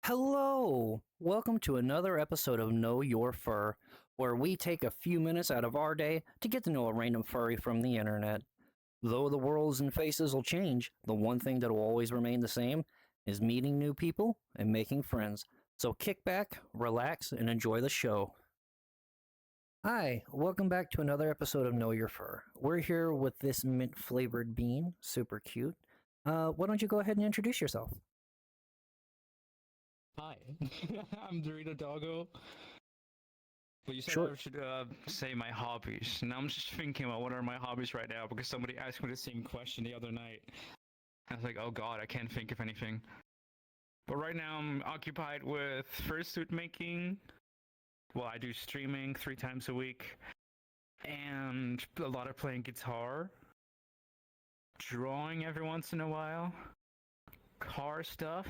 Hello! Welcome to another episode of Know Your Fur, where we take a few minutes out of our day to get to know a random furry from the internet. Though the worlds and faces will change, the one thing that will always remain the same is meeting new people and making friends. So kick back, relax, and enjoy the show. Hi, welcome back to another episode of Know Your Fur. We're here with this mint flavored bean, super cute. Why don't you go ahead and introduce yourself? Hi, I'm Dorito Doggo. But you said Sure. I should say my hobbies. Now I'm just thinking about what are my hobbies right now because somebody asked me the same question the other night. I was like, oh god, I can't think of anything. But right now I'm occupied with fursuit making. Well, I do streaming 3 times a week, and a lot of playing guitar, drawing every once in a while, car stuff.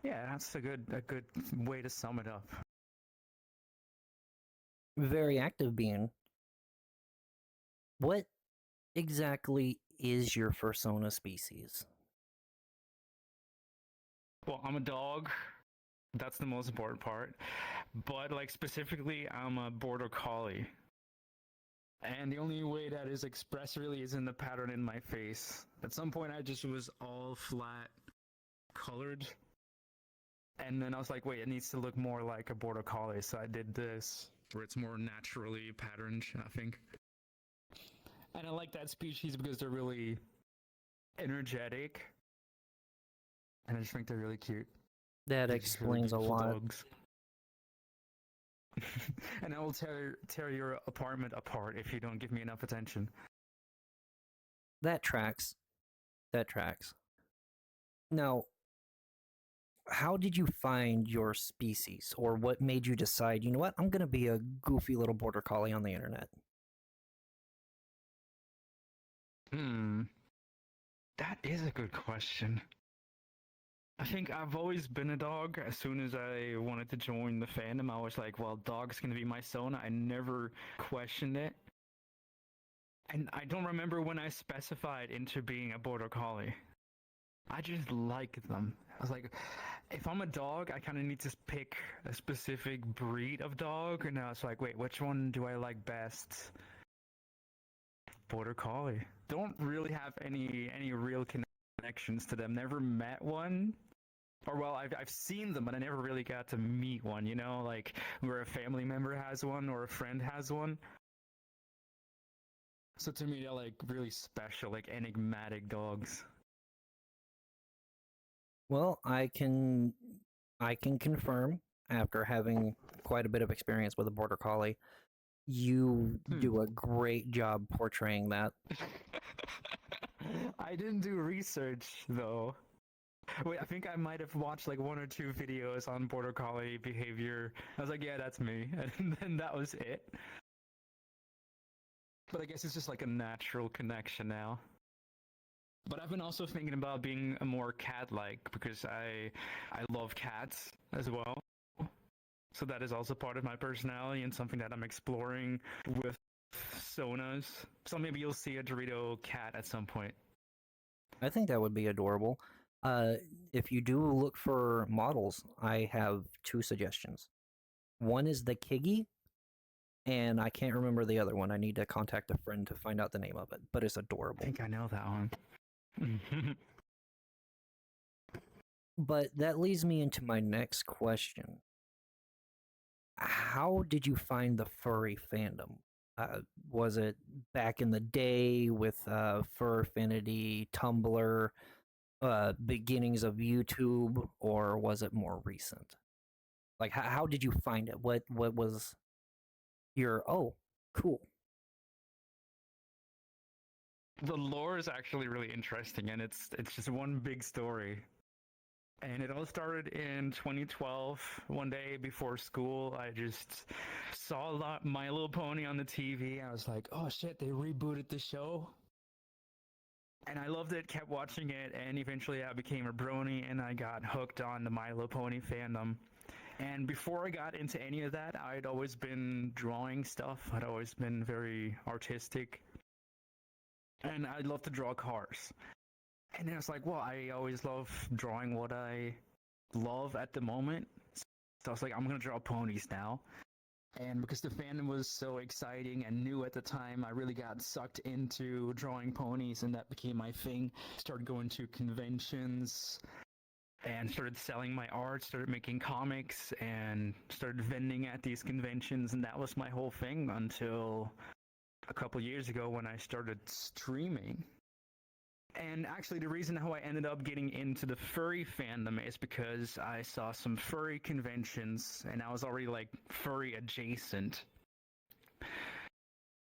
Yeah, that's a good way to sum it up. Very active bean. What exactly is your fursona species? Well, I'm a dog. That's the most important part. But like specifically, I'm a border collie. And the only way that is expressed really is in the pattern in my face. At some point, I just was all flat colored. And then I was like, wait, it needs to look more like a border collie. So I did this, where it's more naturally patterned, I think. And I like that species because they're really energetic. And I just think they're really cute. That They're just really explains a beautiful lot. dogs. And I will tear your apartment apart if you don't give me enough attention. That tracks. That tracks. Now, how did you find your species, or what made you decide, you know what, I'm going to be a goofy little border collie on the internet? That is a good question. I think I've always been a dog. As soon as I wanted to join the fandom, I was like, well, dog's gonna be my persona. I never questioned it. And I don't remember when I specified into being a border collie. I just like them. I was like, if I'm a dog, I kind of need to pick a specific breed of dog. And I was like, wait, which one do I like best? Border collie. Don't really have any real connections to them. Never met one. Or well, I've seen them, but I never really got to meet one. You know, like where a family member has one or a friend has one. So to me, they're like really special, like enigmatic dogs. Well, I can confirm, after having quite a bit of experience with a border collie, you Hmm. do a great job portraying that. I didn't do research though. Wait, I think I might have watched like 1 or 2 videos on border collie behavior. I was like, yeah, that's me, and then that was it. But I guess it's just like a natural connection now. But I've been also thinking about being a more cat-like because I love cats as well. So that is also part of my personality and something that I'm exploring with sonas. So maybe you'll see a Dorito cat at some point. I think that would be adorable. Uh, if you do look for models, I have two suggestions. One is the Kiggy, and I can't remember the other one. I need to contact a friend to find out the name of it, but it's I adorable. think I know that one. But that leads me into my next question. How did you find the furry fandom? Was it back in the day with Fur Affinity, Tumblr, beginnings of YouTube, or was it more recent? Like, how did you find it? What was your, oh, cool? The lore is actually really interesting, and it's just one big story. And it all started in 2012. One day before school, I just saw a lot My Little Pony on the TV. I was like, oh shit, they rebooted the show. And I loved it, kept watching it, and eventually I became a brony and I got hooked on the My Little Pony fandom. And before I got into any of that, I'd always been drawing stuff. I'd always been very artistic. And I'd love to draw cars. And then it's like, well, I always love drawing what I love at the moment. So I was like, I'm gonna draw ponies now. And because the fandom was so exciting and new at the time, I really got sucked into drawing ponies, and that became my thing. Started going to conventions and started selling my art, started making comics, and started vending at these conventions, and that was my whole thing until a couple years ago when I started streaming. And actually, the reason how I ended up getting into the furry fandom is because I saw some furry conventions and I was already like furry adjacent.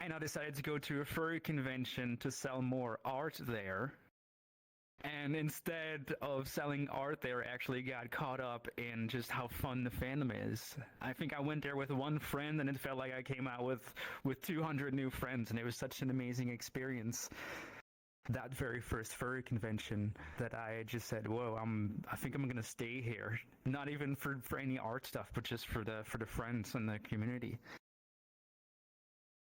And I decided to go to a furry convention to sell more art there. And instead of selling art there, I actually got caught up in just how fun the fandom is. I think I went there with one friend and it felt like I came out with 200 new friends, and it was such an amazing experience. That very first furry convention that I just said, "Whoa, I think I'm gonna stay here." Not even for any art stuff, but just for the friends and the community.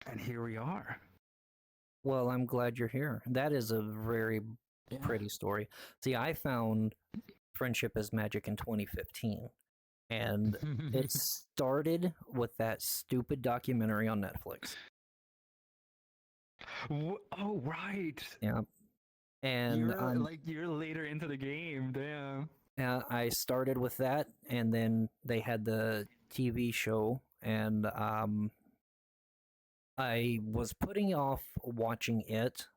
And here we are. Well, I'm glad you're here. That is a very Yeah. pretty story. See, I found Friendship is Magic in 2015, and it started with that stupid documentary on Netflix. Oh, right. Yeah. And You're later into the game. Damn. I started with that, and then they had the TV show, and I was putting off watching it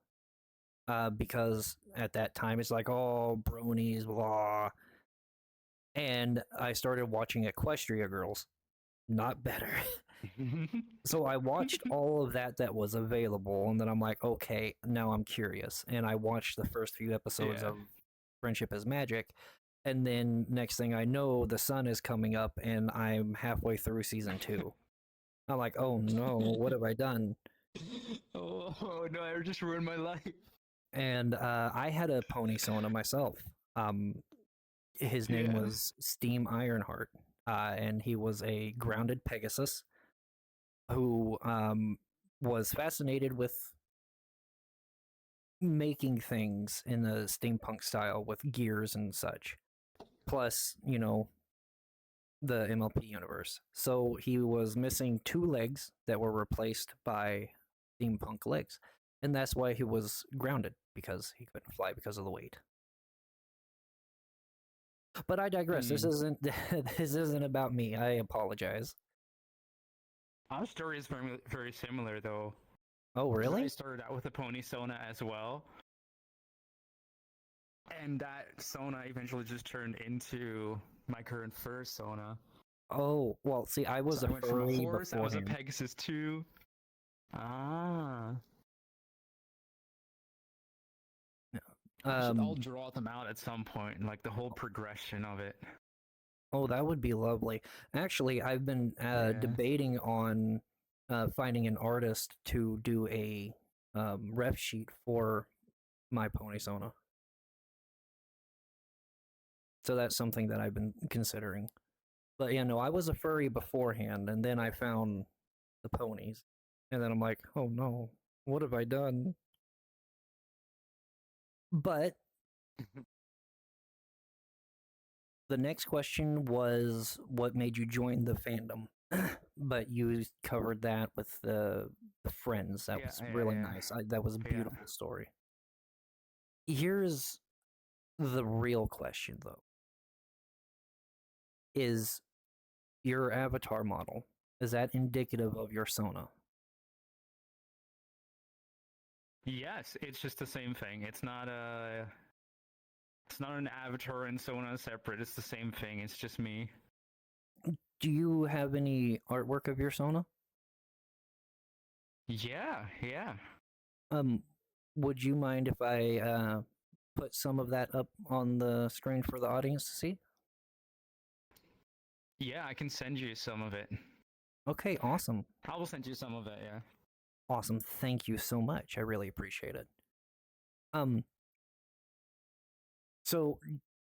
because at that time it's like, oh, bronies, blah. And I started watching Equestria Girls. Not better. So I watched all of that was available, and then I'm like, okay, now I'm curious. And I watched the first few episodes Yeah. of Friendship is Magic, and then next thing I know, the sun is coming up, and I'm halfway through season 2. I'm like, oh no, what have I done? Oh no, I just ruined my life. And I had a pony Sona myself. His name Yeah. was Steam Ironheart, and he was a grounded Pegasus who was fascinated with making things in the steampunk style with gears and such. Plus, the MLP universe. So he was missing 2 legs that were replaced by steampunk legs. And that's why he was grounded, because he couldn't fly because of the weight. But I digress. This isn't this isn't about me. I apologize. Our story is very, very similar, though. Oh, 'Cause I really? started out with a pony Sona as well. And that Sona eventually just turned into my current fur Sona. Oh, well, see, I was So a I went from a furry horse, I was a beforehand. Pegasus too. Ah. I'll Um, draw them out at some point, like the whole progression of it. oh, that would be lovely. Actually, I've been Yeah. debating on finding an artist to do a ref sheet for my pony Sona. So that's something that I've been considering. But yeah, no, I was a furry beforehand, and then I found the ponies, and then I'm like, oh no, what have I done? But the next question was, what made you join the fandom? But you covered that with the friends. That was really nice. That was a beautiful story. Here's the real question, though: is your avatar model, is that indicative of your Sona? Yes, it's just the same thing. It's not an avatar and Sona separate. It's the same thing. It's just me. Do you have any artwork of your Sona? Yeah, yeah. Um, would you mind if I put some of that up on the screen for the audience to see? Yeah, I can send you some of it. Okay, awesome. I will send you some of it, yeah. Awesome. Thank you so much. I really appreciate it. So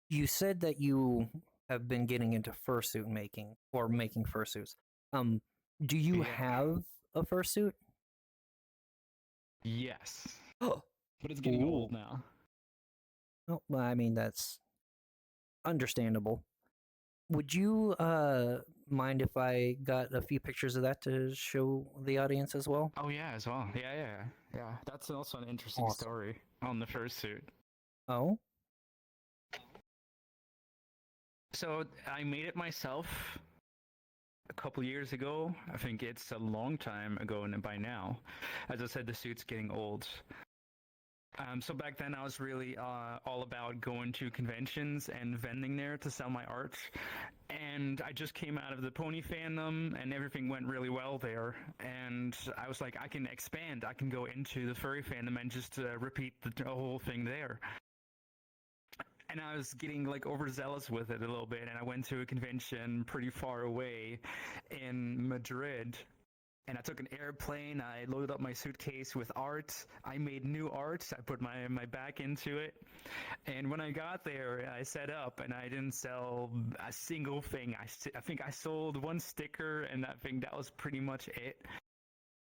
you said that you have been getting into fursuit making or making fursuits. Do you Yeah. have a fursuit? Yes. Oh, But it's getting Ooh. old now. well, I mean, that's understandable. Would you mind if I got a few pictures of that to show the audience as well? Oh yeah, as well. Yeah. That's also an interesting Awesome. story on the fursuit. Oh, So I made it myself a couple years ago. I think it's a long time ago by now. As I said, the suit's getting old. So back then, I was really all about going to conventions and vending there to sell my art. And I just came out of the pony fandom, and everything went really well there. And I was like, I can expand. I can go into the furry fandom and just repeat the whole thing there. And I was getting like overzealous with it a little bit, and I went to a convention pretty far away in Madrid, and I took an airplane. I loaded up my suitcase with art. I made new art. I put my back into it. And when I got there, I set up and I didn't sell a single thing. I think I sold one sticker, and I think that was pretty much it.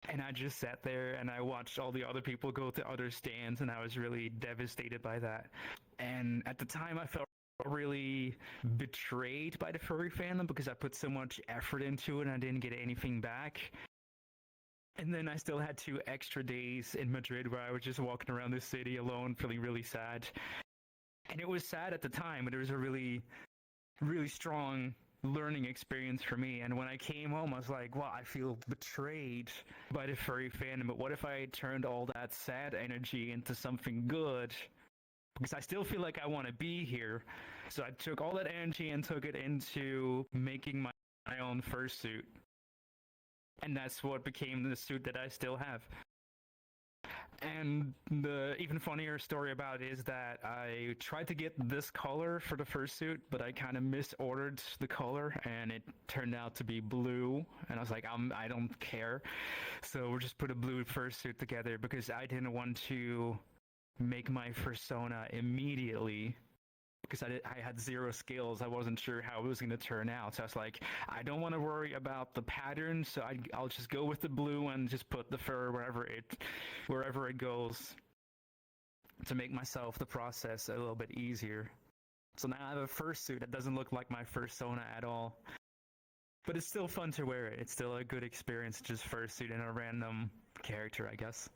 And I just sat there and I watched all the other people go to other stands, and I was really devastated by that. And at the time, I felt really betrayed by the furry fandom because I put so much effort into it and I didn't get anything back. And then I still had 2 extra days in Madrid where I was just walking around the city alone, feeling really sad. And it was sad at the time, but it was a really, really strong learning experience for me. And when I came home, I was like, wow, I feel betrayed by the furry fandom. But what if I turned all that sad energy into something good? Because I still feel like I want to be here. So I took all that energy and took it into making my own fursuit. And that's what became the suit that I still have. And the even funnier story about it is that I tried to get this color for the fursuit, but I kind of misordered the color, and it turned out to be blue. And I was like, I don't care. So we'll just put a blue fursuit together because I didn't want to make my persona immediately because I had zero skills. I wasn't sure how it was going to turn out. So I was like, I don't want to worry about the pattern, so I'll just go with the blue and just put the fur wherever it goes to make myself the process a little bit easier. So now I have a fursuit that doesn't look like my persona at all. But it's still fun to wear it. It's still a good experience, just fursuit in a random character, I guess.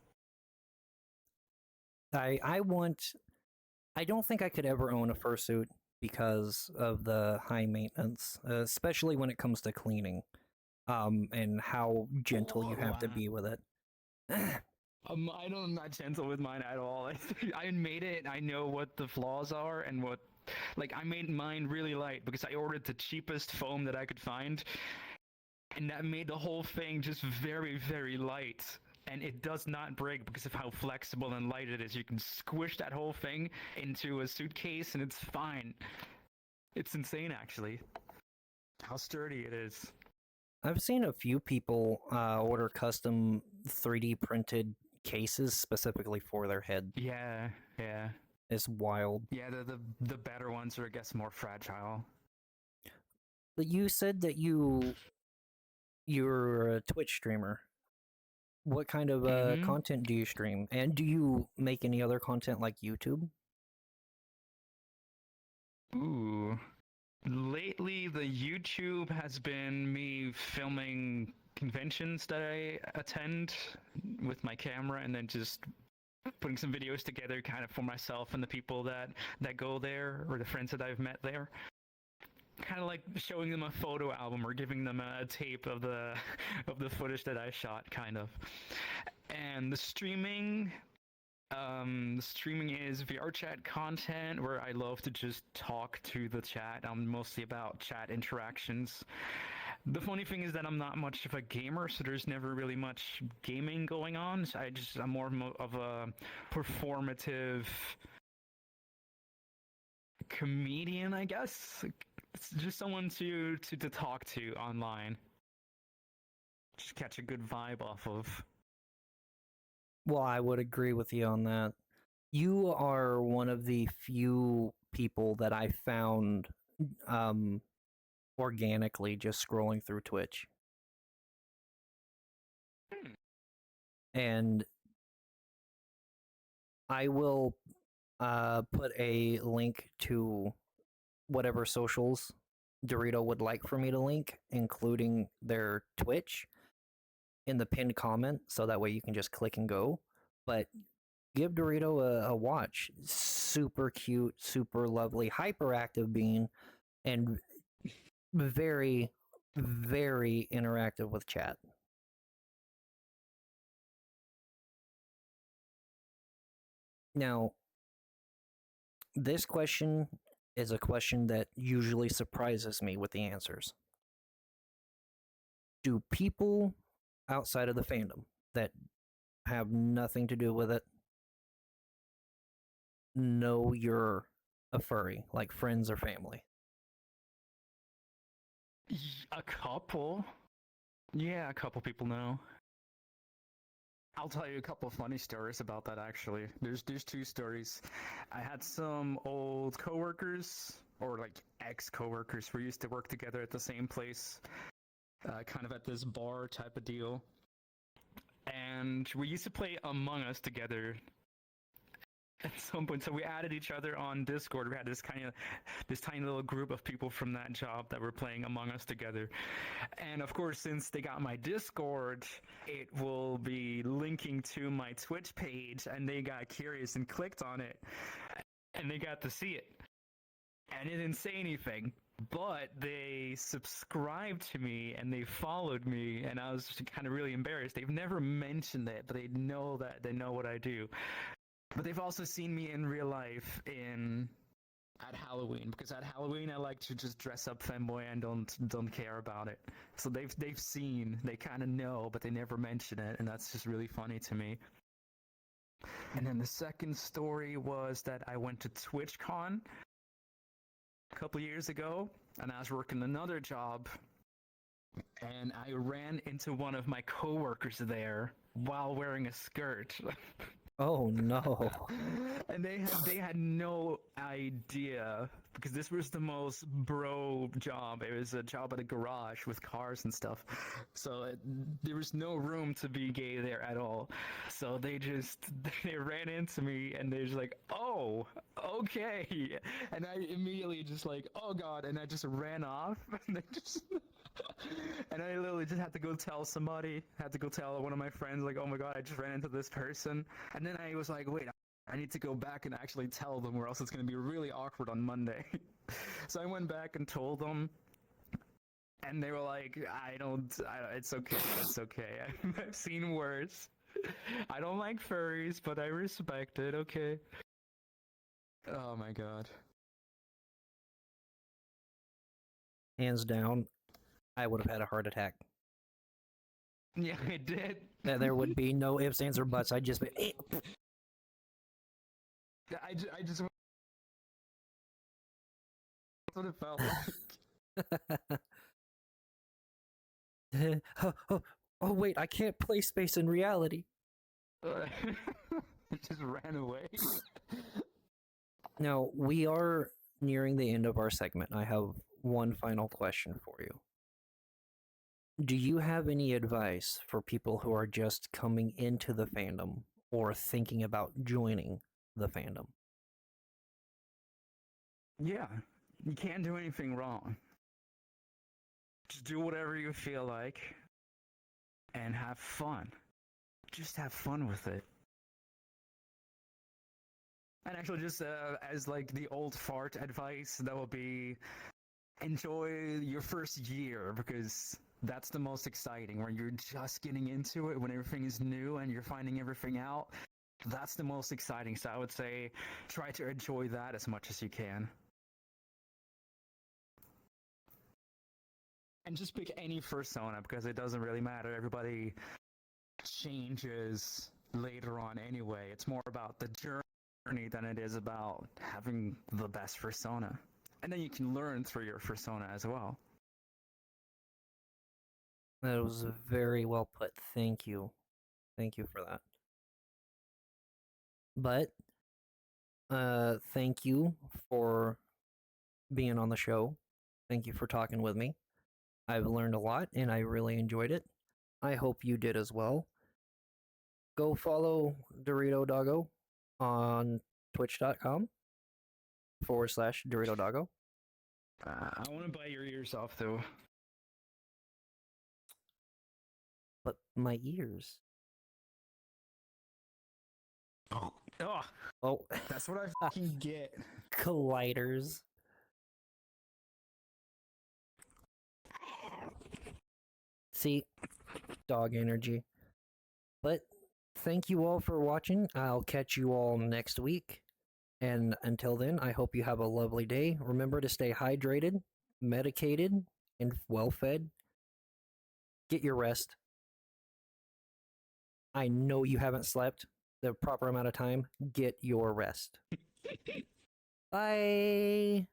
I want. I don't think I could ever own a fursuit because of the high maintenance, especially when it comes to cleaning, and how gentle you have to Wow. be with it. I'm not gentle with mine at all. I made it. I know what the flaws are and what, like, I made mine really light because I ordered the cheapest foam that I could find, and that made the whole thing just very, very light. And it does not break because of how flexible and light it is. You can squish that whole thing into a suitcase and it's fine. It's insane, actually, how sturdy it is. I've seen a few people order custom 3D printed cases specifically for their head. Yeah. It's wild. Yeah, the better ones are, I guess, more fragile. But you said that you're a Twitch streamer. What kind of Mm-hmm. content do you stream? And do you make any other content like YouTube? Ooh. Lately, the YouTube has been me filming conventions that I attend with my camera and then just putting some videos together kind of for myself and the people that go there or the friends that I've met there. Kind of like showing them a photo album or giving them a tape of the of the footage that I shot, kind of. And the streaming is VR chat content where I love to just talk to the chat. I'm mostly about chat interactions. The funny thing is that I'm not much of a gamer, so there's never really much gaming going on. So I'm more of a performative comedian, I guess. It's just someone to talk to online. Just catch a good vibe off of. Well, I would agree with you on that. You are one of the few people that I found um, organically just scrolling through Twitch. Hmm. And I will put a link to whatever socials Dorito would like for me to link, including their Twitch, in the pinned comment, so that way you can just click and go. But give Dorito a watch. Super cute, super lovely, hyperactive being, and very, very interactive with chat. Now, this question is a question that usually surprises me with the answers. Do people outside of the fandom that have nothing to do with it know you're a furry, like friends or family? A couple. Yeah, a couple people know. I'll tell you a couple of funny stories about that actually. There's two stories. I had some old coworkers or like ex-coworkers. We used to work together at the same place, kind of at this bar type of deal. And we used to play Among Us together at some point. So we added each other on Discord. We had this tiny little group of people from that job that were playing Among Us together. And of course, since they got my Discord, it will be linking to my Twitch page, and they got curious and clicked on it, and they got to see it. And it didn't say anything, but they subscribed to me and they followed me, and I was kind of really embarrassed. They've never mentioned it, but they know what I do. But they've also seen me in real life at Halloween, because at Halloween I like to just dress up femboy and don't care about it. So they've seen, they kind of know, but they never mention it, and that's just really funny to me. And then the second story was that I went to TwitchCon a couple years ago, and I was working another job, and I ran into one of my coworkers there while wearing a skirt. Oh no. And they had no idea, because this was the most bro job. It was a job at a garage with cars and stuff. So there was no room to be gay there at all. So they ran into me and they're just like, "Oh, okay." And I immediately just like, "Oh God," and I just ran off. And I literally just had to go tell somebody, had to go tell one of my friends, like, "Oh my God, I just ran into this person." And then I was like, wait, I need to go back and actually tell them, or else it's going to be really awkward on Monday. So I went back and told them, and they were like, it's okay, it's okay. I've seen worse. I don't like furries, but I respect it, okay? Oh my God. Hands down, I would have had a heart attack. Yeah, I did. There would be no ifs, ands, or buts. I'd just be. I just. That's what it felt like. Oh, wait, I can't play space in reality. It just ran away. Now, we are nearing the end of our segment. I have one final question for you. Do you have any advice for people who are just coming into the fandom or thinking about joining the fandom? Yeah, you can't do anything wrong. Just do whatever you feel like and have fun. Just have fun with it. And actually, just as like the old fart advice, that will be enjoy your first year, because that's the most exciting, when you're just getting into it, when everything is new and you're finding everything out. That's the most exciting. So I would say try to enjoy that as much as you can. And just pick any persona, because it doesn't really matter. Everybody changes later on anyway. It's more about the journey than it is about having the best persona. And then you can learn through your persona as well. That was very well put. Thank you. Thank you for that. But thank you for being on the show. Thank you for talking with me. I've learned a lot and I really enjoyed it. I hope you did as well. Go follow Dorito Doggo on twitch.com/Dorito Doggo. I want to bite your ears off, though. But my ears. Oh, Oh, That's what I fucking get. colliders. See, dog energy. But thank you all for watching. I'll catch you all next week. And until then, I hope you have a lovely day. Remember to stay hydrated, medicated, and well fed. Get your rest. I know you haven't slept the proper amount of time. Get your rest. Bye.